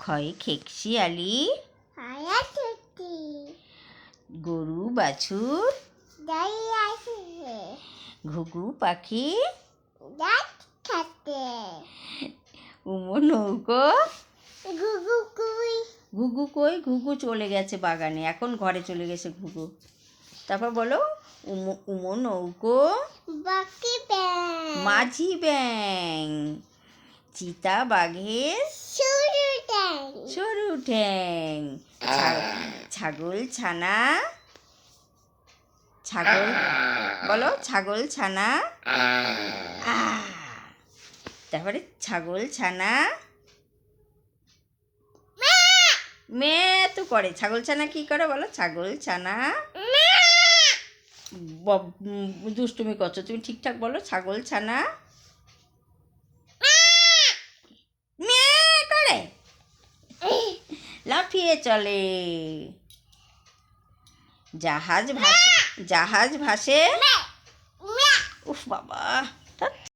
খয়ে খেকশিয়ালি গরু বাছুর ঘুঘু পাখি উমো নৌকো ঘুঘু কই ঘুঘু চলে গেছে বাগানে, এখন ঘরে চলে গেছে ঘুঘু। তারপর বলো, উমো নৌকো মাঝি ব্যাং চিতা বাঘের সরু ঠ্যাং ছাগল ছানা বলো ছাগল ছানা তারপরে ছাগল ছানা মেয়ে তো করে, ছাগল ছানা কি করে বলো? ছাগল ছানা দুষ্টুমি করছো তুমি, ঠিকঠাক বলো। ছাগল ছানা মেয়ে করে, লাফিয়ে চলে। জাহাজ ভাসে উফ বাবা।